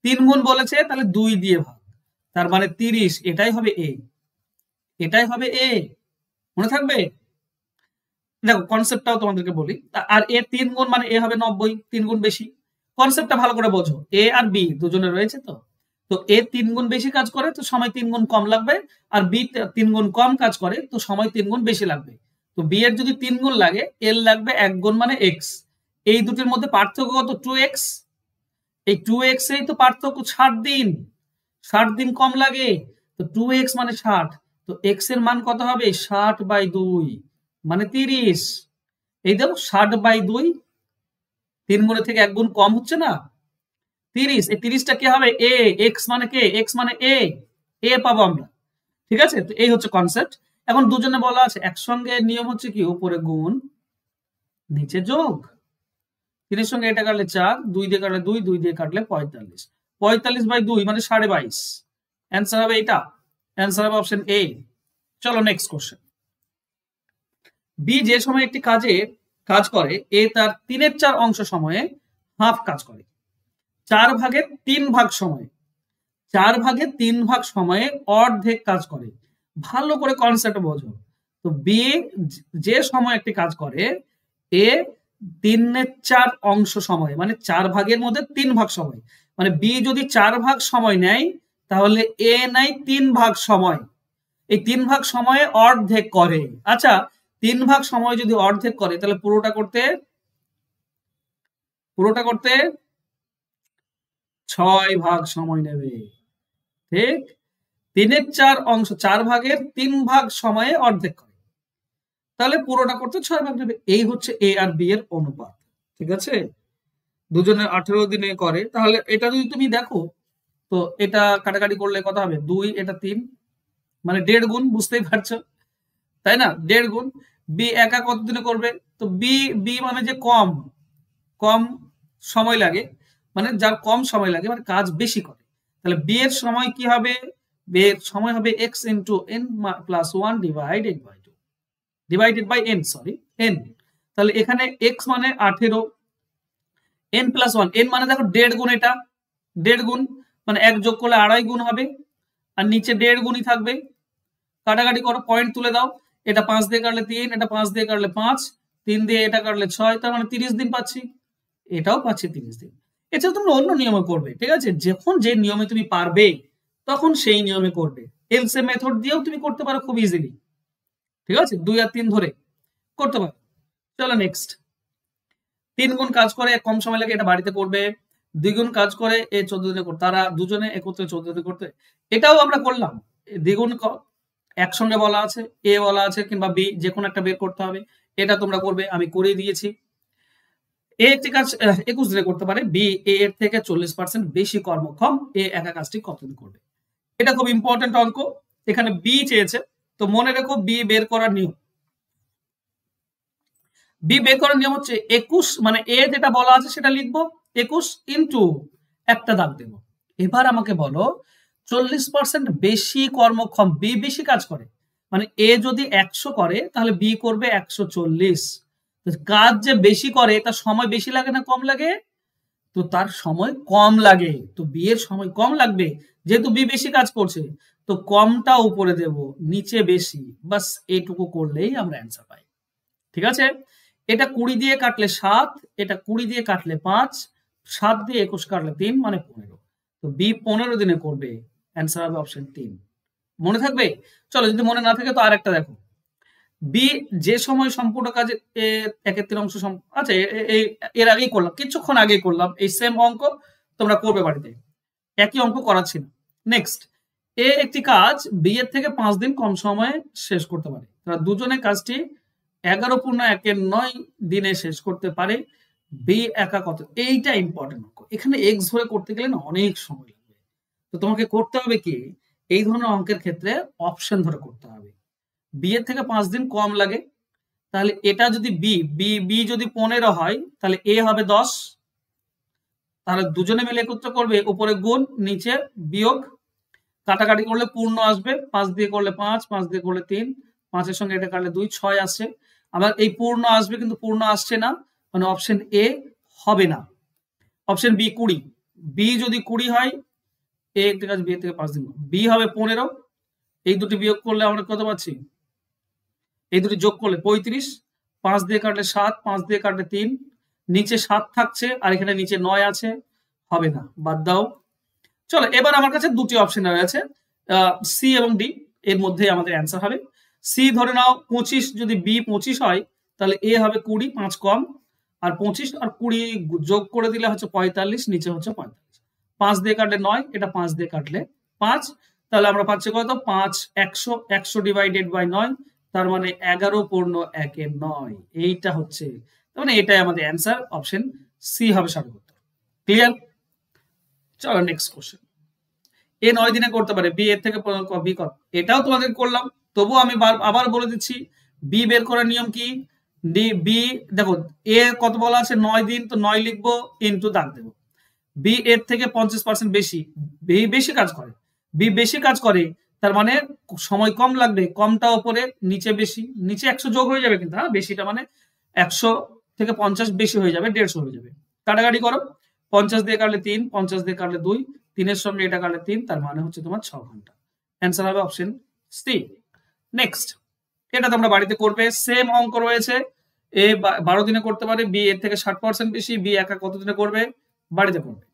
3 গুণ বলেছে তাহলে 2 দিয়ে ভাগ, তার মানে 30, এটাই হবে এ, এটাই হবে এ। মনে থাকবে? দেখো কনসেপ্টটাও তোমাদেরকে বলি, আর এ 3 গুণ মানে এ হবে 90, 3 গুণ বেশি। কনসেপ্টটা ভালো করে বোঝো, এ আর বি দুজনে রয়েছে, তো তো এ 3 গুণ বেশি কাজ করে, তো সময় 3 গুণ কম লাগবে, আর বি 3 গুণ কম কাজ করে, তো সময় 3 গুণ বেশি লাগবে। তো বি এর যদি 3 গুণ লাগে, এর লাগবে 1 গুণ মানে এক্স। এই দুটির মধ্যে পার্থক্য কত? 2x। এই 2x এই তো পার্থক্য, 60 দিন। 60 দিন কম লাগে, তো 2x মানে 60, তো x এর মান কত হবে 60/2 মানে 30। এই দেখো 60/2, 3 গুণের থেকে 1 গুণ কম হচ্ছে না, 30। এই 30টা কি হবে a, x মানে কে, x মানে a পাবো আমরা। ঠিক আছে, তো এই হচ্ছে কনসেপ্ট। এখন দুজনে বলা আছে একসঙ্গে নিয়ম হচ্ছে কি উপরে গুণ নিচে যোগ। 3 এর সঙ্গে এটা কাটলে 4, 2 দিয়ে কাটলে 2, 2 দিয়ে কাটলে 45, 45/2 মানে 22.5। অ্যান্সার হবে এটা, অ্যান্সার হবে অপশন এ। চলো নেক্সট কোশ্চেন। বি যে সময় একটি কাজ করে এ তার 3/4 অংশ সময়ে হাফ কাজ করে, 4/3 ভাগ সময়ে, 4/3 ভাগ সময়ে অর্ধেক কাজ করে। ভালো করে কনসেপ্ট বোঝো। তো বি যে সময় একটি কাজ করে এ 3/4 অংশ সময় মানে 4 ভাগের মধ্যে 3 ভাগ সময়, মানে বি যদি 4 ভাগ সময় নেয় তাহলে এ নেয় 3 ভাগ সময়। এই 3 ভাগ সময়ে অর্ধেক করে। আচ্ছা, 3 ভাগ সময় যদি অর্ধেক করে তাহলে পুরোটা করতে 6 ভাগ সময় নেবে। ঠিক, 3/4 অংশ 4 ভাগের 3 ভাগ সময়ে অর্ধেক করে, তাহলে পুরোটা করতে 6 ভাগ নেবে। এই হচ্ছে এ আর বি এর অনুপাত। ঠিক আছে, দুজনের 18 দিনে করে, তাহলে এটা যদি তুমি দেখো তো এটা কাটাকাটি করলে কত হবে 2, এটা 3, মানে 1.5 গুণ, বুঝতেই পারছো তাই না, 1.5 গুণ। বি একা কত দিনে করবে, তো বি মানে যে কম সময় লাগে, মানে যার কম সময় লাগে মানে কাজ বেশি করে, তাহলে বি এর সময় কি হবে, বি এর সময় হবে x into n plus 1 divided by n, sorry n। তাহলে এখানে x মানে 18, n প্লাস 1, n মানে দেখো 1.5 গুণ, এটা 1.5 গুণ মানে 1 যোগ করলে 2.5 গুণ হবে, আর নিচে 1.5 গুণই থাকবে। কাটাকাটি করো, পয়েন্ট তুলে দাও, এটা 5 দিয়ে কাটলে 3, এটা 5 দিয়ে কাটলে 5, 3 দিয়ে এটা কাটলে 6, তার মানে 30 দিন পাচ্ছি, এটাও পাচ্ছি 30 দিন। এছাড়া তোমরা অন্য নিয়মে করবে, ঠিক আছে, যখন যে নিয়মে তুমি পারবে তখন সেই নিয়মে করবে। এলসে মেথড দিয়েও তুমি করতে পারো খুব ইজিলি, ঠিক আছে, 2 আর 3 ধরে করতে পারো। চলো নেক্সট। 3 গুণ কাজ করে কম সময় লাগে, এটা বাড়িতে করবে। 2 গুণ কাজ করে এ 14 দিনে করতে, তারা দুজনে একত্রে 14 দিনে করতে, এটাও আমরা করলাম। দ্বিগুণ একসঙ্গে বলা আছে, এ বলা আছে কিংবা বি, যে কোনো একটা বের করতে হবে, এটা তোমরা করবে, আমি করিয়ে দিয়েছি। এ একটি কাজ 21 দিনে করতে পারে, বি এ এর থেকে 40% বেশি কর্মক্ষম, এ একা কাজটি কতদিন করবে। এটা খুব ইম্পর্টেন্ট অঙ্ক, এখানে বি চেয়েছে, তো মনে রেখো বি বের করার নিয়ম। বি বের করার নিয়ম হচ্ছে 21, মানে এ যেটা বলা আছে সেটা লিখবো, 21 ইন্টু একটা দাগ দেবো। এবার আমাকে বলো 40% বেশি কর্মক্ষম, বি বেশি কাজ করে, মানে এ যদি 100 করে তাহলে বি করবে 140। কাজ যে বেশি করে তার সময় বেশি লাগে না কম লাগে, তো তার সময় কম লাগে, তো বি এর সময় কম লাগবে, যেহেতু বি বেশি কাজ করছে তো কমটা উপরে দেব, নিচে বেশি, বাস এইটুকু করলেই আমরা অ্যান্সার পাই। ঠিক আছে, এটা 20 দিয়ে কাটলে 7, এটা 20 দিয়ে কাটলে 5, 7 দিয়ে 21 কাটলে 3 মানে 15, তো বি 15 দিনে করবে, অ্যান্সার হবে অপশন 3। মনে থাকবে? চলো, যদি মনে না থাকে তো আরেকটা দেখো। বি যে সময় সম্পূর্ণ কাজে 1/3 অংশ, আচ্ছা এর আগেই করলাম, কিছুক্ষণ আগেই করলাম, এই সেম অঙ্ক তোমরা করবে বাড়িতে, একই অঙ্ক করাচ্ছি না। নেক্সট, এ একটি কাজ বি এর থেকে 5 দিন কম সময়ে শেষ করতে পারে, তারা দুজনে কাজটি 11.9 দিনে শেষ করতে পারে, বি একা কত। এইটা ইম্পর্টেন্ট অঙ্ক, এখানে এক্স ধরে করতে গেলে না অনেক সময় লাগবে, তো তোমাকে করতে হবে কি, এই ধরনের অঙ্কের ক্ষেত্রে অপশন ধরে করতে হবে। বি এর থেকে 5 দিন কম লাগে, তাহলে এটা যদি বি যদি 15 হয় তাহলে এ হবে 10, তাহলে দুজনে মিলে একত্র করবে, উপরে গুণ নিচে বিয়োগ, কাটাকাটি করলে পূর্ণ আসবে, 5 দিয়ে করলে 5, 5 দিয়ে করলে 3, 5 এর সঙ্গে এটা কাটলে 2, 6 আসছে। আবার এই পূর্ণ আসবে কিন্তু পূর্ণ আসছে না, মানে অপশন এ হবে না। অপশন বি 20, বি যদি 20 হয়, এ একটি কাজ বি থেকে 5 দিন, বি হবে 15, এই দুটি বিয়োগ করলে আমরা কত পাচ্ছি, এই দুটি যোগ করলে 35, 5 দিয়ে কাটলে 7, 5 দিয়ে কাটলে 3, নিচে 7 থাকছে আর এখানে নিচে 9 আছে, হবে না, বাদ দাও। চলো, এবার আমার কাছে দুটি অপশন রয়েছে, সি এবং ডি, এর মধ্যে আমাদের অ্যান্সার হবে। সি ধরে নাও 25, যদি বি 25 হয় তাহলে এ হবে 20, 5 কম, আর 25 আর 20 যোগ করে দিলে হচ্ছে 45, নিচে হচ্ছে 45, 5 দিয়ে কাটলে 9, এটা 5 দিয়ে কাটলে 5, তাহলে আমরা পাচ্ছি কত 5 100, 100 ডিভাইডেড বাই 9, তার মানে 11 পূর্ণ 9। এইটা হচ্ছে, তার মানে এটাই আমাদের অ্যান্সার, অপশন সি হবে সঠিক উত্তর। ক্লিয়ার? চলো নেক্সট কোশ্চেন। এ 9 দিনে করতে পারে, বি এর থেকে বি কত, এটাও তোমাদের করলাম, তবু আমি আবার বলে দিচ্ছি বি বের করার নিয়ম কি। বি দেখো এ কত বলা আছে 9 দিন, তো 9 লিখবো ইনটু দাগ দেবো। বি এর থেকে 50% বেশি, বি বেশি কাজ করে, বি বেশি কাজ করে, তার মানে সময় কম লাগবে, কমটা উপরে নিচে বেশি, নিচে 100 যোগ হয়ে যাবে, কিন্তু হ্যাঁ বেশিটা মানে 100 থেকে 50 বেশি হয়ে যাবে, 150 হয়ে যাবে। কাটাকাটি করো, 50 দিয়ে কাটলে 3, 50 দিয়ে কাটলে 2, 3 এর সঙ্গে এটা কাটলে 3, তার মানে হচ্ছে তোমার 6 ঘন্টা। অ্যান্সার হবে অপশন সি। নেক্সট, এটা তোমরা বাড়িতে করবে, সেম অঙ্ক রয়েছে। এ 12 দিনে করতে পারে, বি এর থেকে 60% বেশি, বি একা কত দিনে করবে, বাড়িতে করবে।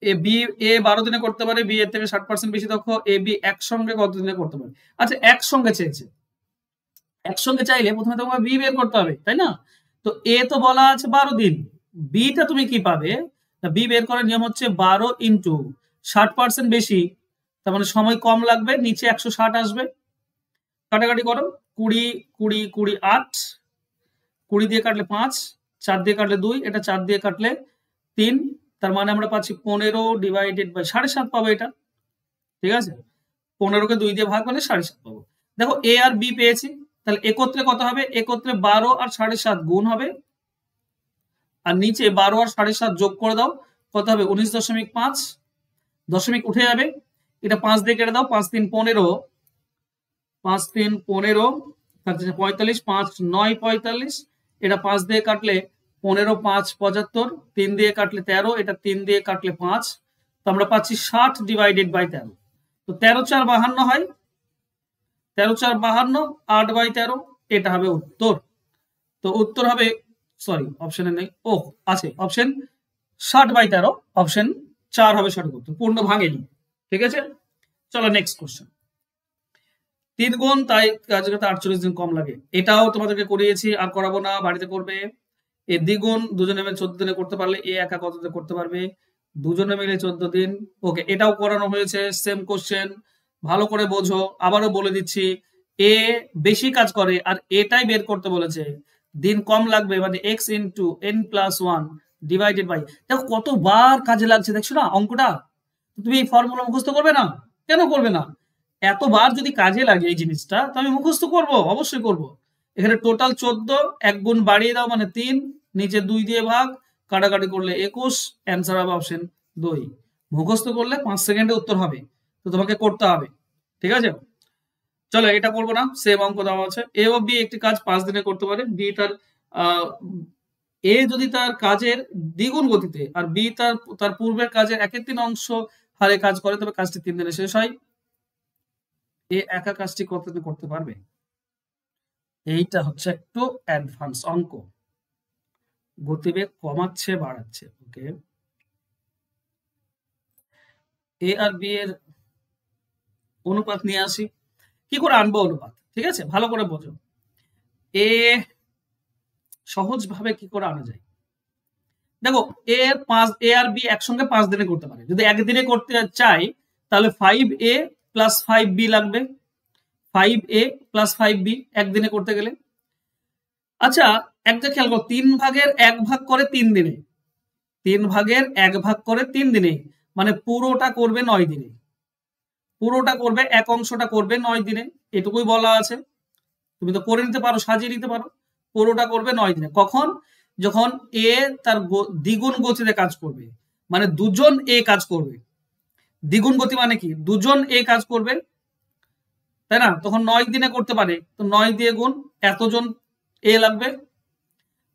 এ 12 দিনে করতে পারে, বি এর থেকে 60% বেশি দক্ষ, এ বি একসঙ্গে কত দিনে করতে পারে। আচ্ছা একসঙ্গে চেয়েছে, একসঙ্গে চাইলে প্রথমে তোমাকে বি বের করতে হবে, তাই না? তো এ তো বলা আছে 12 দিন, বিটা তুমি কি পাবে, বি বের করার নিয়ম হচ্ছে 12 ইন্টু 60% বেশি, তার মানে সময় কম লাগবে, নিচে 160 আসবে। কাটাকাটি করো, 20 20 20 8, 20 দিয়ে কাটলে 5, 4 দিয়ে কাটলে 2, এটা 4 দিয়ে কাটলে 3, তার মানে আমরা পাচ্ছি 15 ডিভাইডেড বাই 7.5 পাবো এটা। ঠিক আছে, 15কে 2 দিয়ে ভাগ করলে 7.5 পাবো। দেখো এ আর বি পেয়েছি, তাহলে একত্রে কত হবে, একত্রে 12 আর 7.5 গুণ হবে, আর নিচে 12 আর 7.5 যোগ করে দাও, কত হবে 19.5, দশমিক উঠে যাবে, এটা 5 দিয়ে কেটে দাও, 5 3 15, 5 3 15, 45, 5 9 45, এটা 5 দিয়ে কাটলে 15 5 75, 3 দিয়ে কাটলে 13, এটা 3 দিয়ে কাটলে 5, তো আমরা পাচ্ছি 60 ডিভাইডেড বাই 13, তো 13 4 52 হয়, 13 4 52, 8/13, এটা হবে উত্তর। তো উত্তর হবে, সরি অপশনে নেই, ও আছে অপশন 60/13, অপশন 4 হবে সঠিক উত্তর, পূর্ণ ভাঙেনি। ঠিক আছে, চলো নেক্সট কোশ্চেন। 3 গুণ তাই কাজ করতে 48 দিন কম লাগে, এটাও তোমাদেরকে করিয়েছি, আর করাবো না, বাড়িতে করবে। এ দ্বিগুণ দুজনে মিলে 14 দিনে করতে পারলে, এ একা কত দিনে করতে পারবে, দুজনে মিলে 14 দিন। ওকে, এটাও করানো হয়েছে, সেম কোশ্চেন, ভালো করে বোঝো। আবারও বলে দিচ্ছি, এ বেশি কাজ করে আর এটাই বের করতে বলেছে, দিন কম লাগবে, মানে x into n plus 1 divided by, দেখো কতবার কাজে লাগছে, দেখছো না অঙ্কটা? তুমি এই ফর্মুলা মুখস্থ করবে না? কেন করবে না? এতবার যদি কাজে লাগে এই জিনিসটা, তো আমি মুখস্থ করব, অবশ্যই করব। এখানে টোটাল 14, 1 গুণ বাড়িয়ে দাও মানে 3, নিচে 2 দিয়ে ভাগ, কাটাকাটি করলে 21, অ্যান্সার হবে অপশন 2। মুখস্থ করলে 5 সেকেন্ডে উত্তর হবে, তো তোমাকে করতে হবে। ঠিক আছে, চলো এটা করবো না, সেম অঙ্ক দেওয়া আছে। এ ও বি একটি কাজ 5 দিনে করতে পারে, বি তার এ যদি তার কাজের দ্বিগুণ গতিতে আর বি তার পূর্বের কাজের 1/3 অংশ হারে কাজ করে, তবে কাজটি 3 দিনে শেষ হয়। এ একা কাজটি কত দিনে করতে পারবে? এইটা হচ্ছে একটু অ্যাডভান্স অঙ্ক, গতিবেগ কমাচ্ছে বাড়াচ্ছে। ওকে, এ আর বি এর অনুপাত নিয়ে আসি, কি করে আনবো অনুপাত? ঠিক আছে, ভালো করে বোঝো। এ সহজ ভাবে কি করে আনা যায়, দেখো এ আর বি একসঙ্গে 5 দিনে করতে পারে, যদি একদিনে করতে চাই তাহলে 5a প্লাস 5b লাগবে, 5a প্লাস 5b একদিনে করতে গেলে। আচ্ছা একটা খেয়াল করো, 3 ভাগের 1 ভাগ করে 3 দিনে, 3 ভাগের 1 ভাগ করে 3 দিনে, মানে পুরোটা করবে 9 দিনে, পুরোটা করবে, এক অংশটা করবে 9 দিনে, এটুকুই বলা আছে। তুমি তো করে নিতে পারো, সাজিয়ে নিতে পারো, পুরোটা করবে 9 দিনে। কখন? যখন এ তার দ্বিগুণ গতিতে কাজ করবে, মানে দুজন এ কাজ করবে। দ্বিগুণ গতি মানে কি, দুজন এ কাজ করবে, তাই না? তখন 9 দিনে করতে পারে, তো 9 দিয়ে গুণ, এতজন এ লাগবে।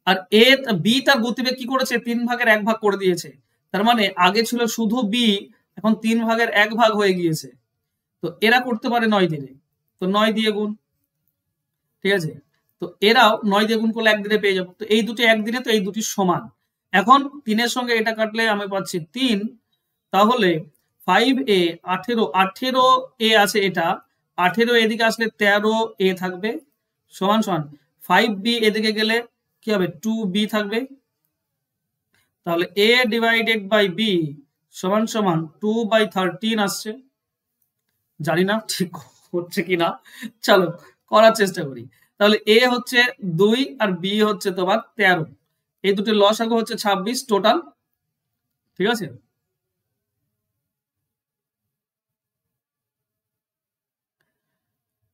আর এ বি তার গতিবেগ কি করেছে, 3 ভাগের 1 ভাগ করে দিয়েছে, তার মানে আগে ছিল শুধু বি, এখন 3 ভাগের 1 ভাগ হয়ে গিয়েছে, তো এরা করতে পারে 9 দিনে, তো 9 দিয়ে গুণ। ঠিক আছে, তো এরাও 9 দিয়ে গুণ করলে 1 দিনে পেয়ে যাবো, তো এই দুটি 1 দিনে, তো এই দুটি সমান। এখন 3 সঙ্গে এটা কাটলে আমি পাচ্ছি 3, তাহলে 5a 18 এ আছে, এটা 18 এদিকে আসলে 13 এ থাকবে, সমান সমান 5b এদিকে গেলে কি হবে, 2b থাকবে, তাহলে a ডিভাইডেড বাই b সমান সমান 2/13 আসছে। জানি না ঠিক হচ্ছে কিনা, চলো করার চেষ্টা করি। তাহলে এ হচ্ছে 2 আর বি হচ্ছে তোমার 13, এই দুটো লসাগু হচ্ছে 26 টোটাল, ঠিক আছে।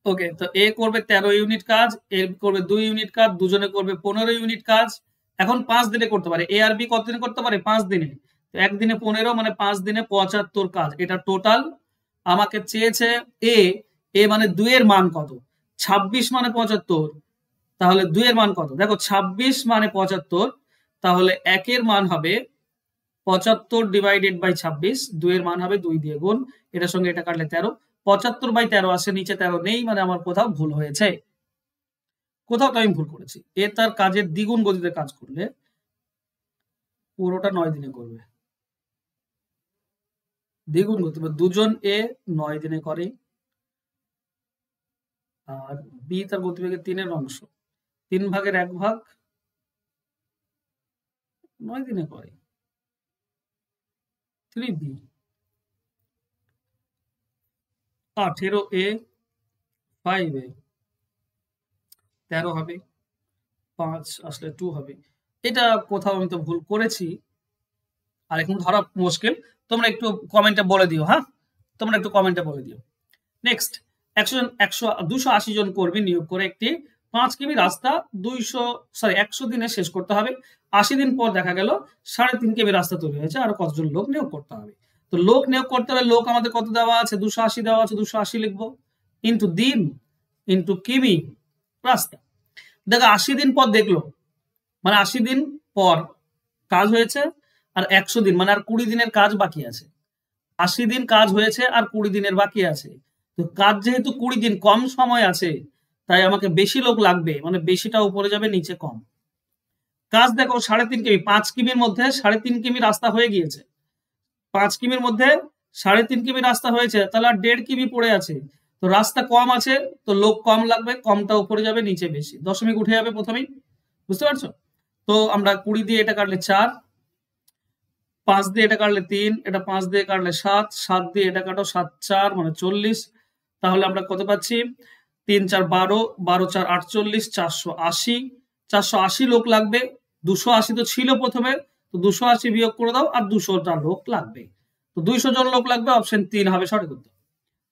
ওকে, তো এ করবে 13 ইউনিট কাজ, এ করবে 2 ইউনিট কাজ, দুজনে করবে 15 ইউনিট কাজ। এখন 5 দিনে করতে পারে, এ আর বি কত দিনে করতে পারে? 5 দিনে। তো একদিনে 15 মানে 5 দিনে 75 কাজ, এটা টোটাল। আমাকে চেয়েছে এ, এ মানে 2 এর মান কত? 26 মানে 75, তাহলে 2 এর মান কত? দেখো 26 মানে 75, তাহলে 1 এর মান হবে 75 ডিভাইডেড বাই 26, 2 এর মান হবে 2 দিয়ে গুণ, এটার সঙ্গে এটা কাটলে 13, 75/13 আসে, নিচে 13 নেই, মানে আমার কোথাও ভুল হয়েছে, কোথাও তো আমি ভুল করেছি। এ তার কাজের দ্বিগুণ গতিতে কাজ করলে পুরোটা 9 দিনে করবে, দ্বিগুণ গতি, দুজন এ 9 দিনে করে, আর বি তার গতিবেগের 3 অংশ, 3 ভাগের 1 ভাগ 9 দিনে করে, 3b। 18 এ 5 এ 13 হবে, 5 আসলে 2 হবে, এটা কোথাও আমি তো ভুল করেছি, আর এখন ধরা মুশকিল, তোমরা একটু কমেন্টে বলে দিও, হ্যাঁ তোমরা একটু কমেন্টে বলে দিও। নেক্সট, 280 জন কর্মী নিয়োগ করে একটি 5 কিমি রাস্তা 100 দিনে শেষ করতে হবে। 80 দিন পর দেখা গেল 3.5 কিমি রাস্তা তৈরি হয়েছে, আর কতজন লোক নিয়োগ করতে হবে? তো লোক নিয়োগ করতে হবে, লোক আমাদের কত দেওয়া আছে? 280 দেওয়া আছে, 280 লিখবো, ইন্টু দিন ইন্টু কিমি রাস্তা। দেখো 80 দিন পর দেখলো, মানে 80 দিন পর কাজ হয়েছে, আর 100 দিন মানে আর 20 দিনের কাজ বাকি আছে। 80 দিন কাজ হয়েছে আর 20 দিনের বাকি আছে, তো কাজ যেহেতু 20 দিন, কম সময় আছে, তাই আমাকে বেশি লোক লাগবে, মানে বেশিটা উপরে যাবে নিচে কম। কাজ দেখো 3.5 কিমি, 5 কিমির মধ্যে 3.5 কিমি রাস্তা হয়ে গিয়েছে, 5 কিমির মধ্যে 3.5 কিমি রাস্তা হয়েছে, তাহলে আর 1.5 কিমি পড়ে আছে, তো রাস্তা কম আছে, তো লোক কম লাগবে, কমটা উপরে যাবে নিচে বেশি, দশমিক উঠে যাবে প্রথমেই, বুঝতে পারছো? তো আমরা 20 দিয়ে এটা কাটলে 4, 5 দিয়ে এটা কাটলে 3, এটা 5 দিয়ে কাটলে 7, 7 দিয়ে এটা কাটো 7 4 মানে 40, তাহলে আমরা কত পাচ্ছি? 3 4 12, 12 4 48, 480, 480 লোক লাগবে, 280 তো ছিল প্রথমে, তো 280 বিয়োগ করে দাও, আর 200টা লোক লাগবে, তো 200 জন লোক লাগবে, অপশন 3 হবে সঠিক উত্তর।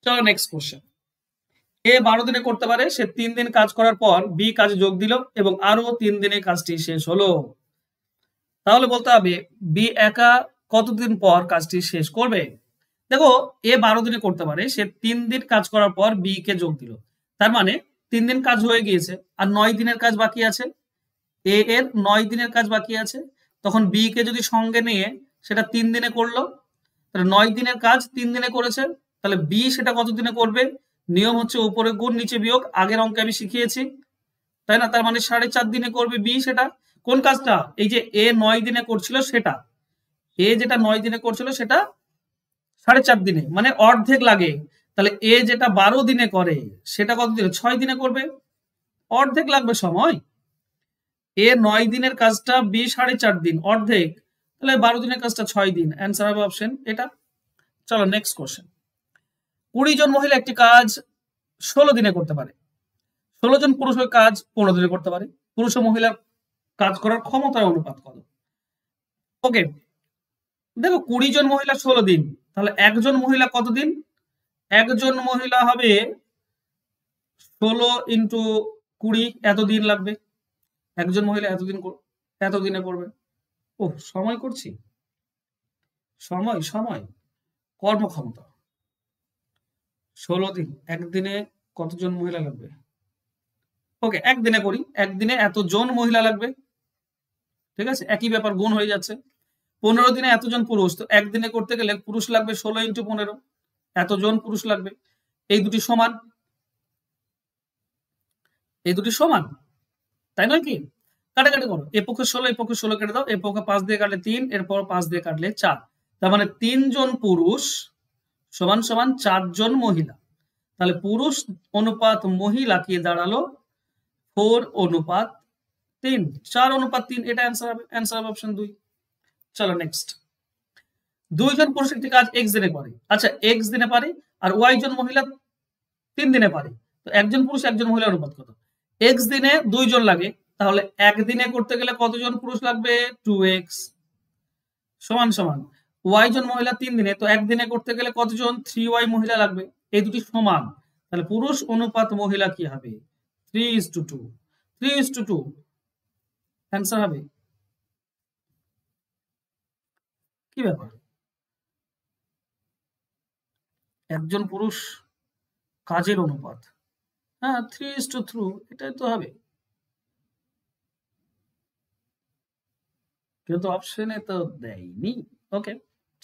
চলো নেক্সট কোশ্চেন। এ 12 দিনে করতে পারে, সে 3 দিন কাজ করার পর বি কাজে যোগ দিল এবং আরো 3 দিনে কাজটি শেষ হলো। তাহলে বলতে হবে বি একা কতদিন পর কাজটি শেষ করবে? দেখো এ 12 দিনে করতে পারে, সে 3 দিন কাজ করার পর বি কে যোগ দিল, তার মানে 3 দিন কাজ হয়ে গিয়েছে, আর 9 দিনের কাজ বাকি আছে, এ এর 9 দিনের কাজ বাকি আছে, তখন বি কে যদি সঙ্গে নিয়ে সেটা 3 দিনে করলো, তাহলে 9 দিনের কাজ 3 দিনে করেছে, তাহলে বি সেটা কত দিনে করবে? নিয়ম হচ্ছে উপরে গুণ নিচে বিয়োগ, আগের অঙ্কে আমি শিখিয়েছি, তাই না? তার মানে 4.5 দিনে করবে বি সেটা। কোন কাজটা? এই যে এ 9 দিনে করছিল সেটা, এ যেটা 9 দিনে করছিল সেটা 4.5 দিনে, মানে অর্ধেক লাগে, তাহলে এ যেটা 12 দিনে করে সেটা কত দিনে? 6 দিনে করবে, অর্ধেক লাগবে সময়। এ 9 দিনের কাজটা বি 4.5 দিন, অর্ধেক, তাহলে 12 দিনের কাজটা 6 দিন, অ্যান্সার হবে অপশন এটা। চলো নেক্সট কোশ্চেন। 20 জন মহিলা একটি কাজ 16 দিনে করতে পারে, 16 জন পুরুষের কাজ 15 দিনে করতে পারে, পুরুষ ও মহিলার কাজ করার ক্ষমতার অনুপাত কত? ওকে, দেখো 20 জন মহিলা 16 দিন, তাহলে একজন মহিলা কত দিন? একজন মহিলা হবে 16 ইন্টু 20, এত দিন লাগবে, একজন মহিলা এত দিনে করবে। ও সময় করছি, সময় সময় কর্মক্ষমতা 16 দিন, একদিনে কতজন মহিলা লাগবে? ওকে একদিনে করি, একদিনে এতজন মহিলা লাগবে, ঠিক আছে, একই ব্যাপার, গুণ হয়ে যাচ্ছে। 15 দিনে এতজন পুরুষ, তো একদিনে করতে গেলে পুরুষ লাগবে 16 ইন্টু 15, এতজন পুরুষ লাগবে, এই দুটি সমান, এই দুটি সমান, তাই নয় কি? কাটাকাটি করো, এ পক্ষে 16, এ পক্ষে 16 কেটে দাও, এ পক্ষে 5 দিয়ে কাটলে 3, এরপর 5 দিয়ে কাটলে 4, তার মানে 3 জন পুরুষ সমান সমান 4 জন মহিলা, তাহলে পুরুষ অনুপাত মহিলা কি দাঁড়ালো? 4:3, 4:3, এটা অ্যান্সার হবে, অ্যান্সার হবে অপশন 2। চলো নেক্সট। 2 জন পুরুষ একটি কাজ x দিনে করে, আচ্ছা x দিনে পারে আর ওয়াই জন মহিলা 3 দিনে পারে, তো একজন পুরুষ একজন মহিলা অনুপাত কত? এক্স দিনে 2 জন লাগে, তাহলে একদিনে করতে গেলে কতজন পুরুষ লাগবে? 2x সমান সমান ওয়াই জন মহিলা 3 দিনে, তো একদিনে করতে গেলে কতজন? 3y মহিলা লাগবে। এই দুটি সমান, তাহলে পুরুষ অনুপাত মহিলা কি হবে? 3:2। 3:2 অ্যান্সার হবে। কি ব্যাপার, একজন পুরুষ কাজের অনুপাত, হ্যাঁ 3:3 এটাই তো হবে, কিন্তু অপশনে তো দেয়নি। ওকে,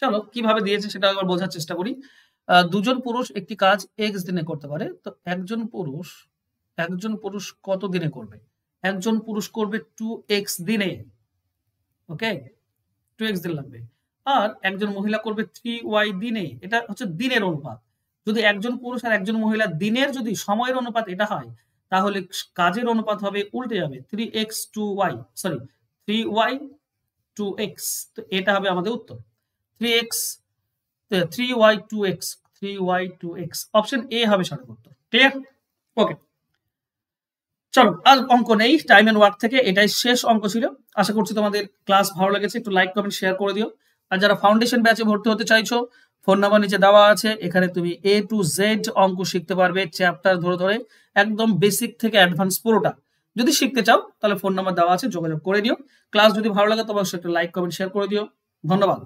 চলো কিভাবে দিয়েছে সেটা একবার বোঝার চেষ্টা করি। দুজন পুরুষ একটি কাজ এক্স দিনে করতে পারে, তো একজন পুরুষ কত দিনে করবে? একজন পুরুষ করবে 2x দিনে, ওকে 2x দিন লাগবে। আর একজন মহিলা করবে 3y দিনে, এটা হচ্ছে দিনের অনুপাত। যদি একজন পুরুষ আর একজন মহিলা দিনের যদি সময়ের অনুপাত এটা হয়, তাহলে কাজের অনুপাত হবে উল্টে যাবে, 3x to y, sorry 3y to x, তো এটা হবে আমাদের উত্তর 3x 3y to x 3y to x, option A হবে সঠিক উত্তর। ক্লিয়ার? ওকে, চলো আর অঙ্ক নেই, টাইম এন্ড ওয়ার্ক থেকে এটাই শেষ অঙ্ক ছিল। আশা করছি তোমাদের ক্লাস ভালো লেগেছে, একটু লাইক কমেন্ট শেয়ার করে দিও। আর যারা ফাউন্ডেশন ব্যাচে ভর্তি হতে চাইছো, ফোন নাম্বার নিচে দেওয়া আছে, এখানে তুমি A to Z অঙ্ক শিখতে পারবে, চ্যাপ্টার ধরে ধরে একদম বেসিক থেকে অ্যাডভান্স পুরোটা। যদি শিখতে চাও তাহলে ফোন নাম্বার দেওয়া আছে, যোগাযোগ করে নিও। ক্লাস যদি ভালো লাগে তবে অবশ্যই একটা লাইক কমেন্ট শেয়ার করে দিও। ধন্যবাদ।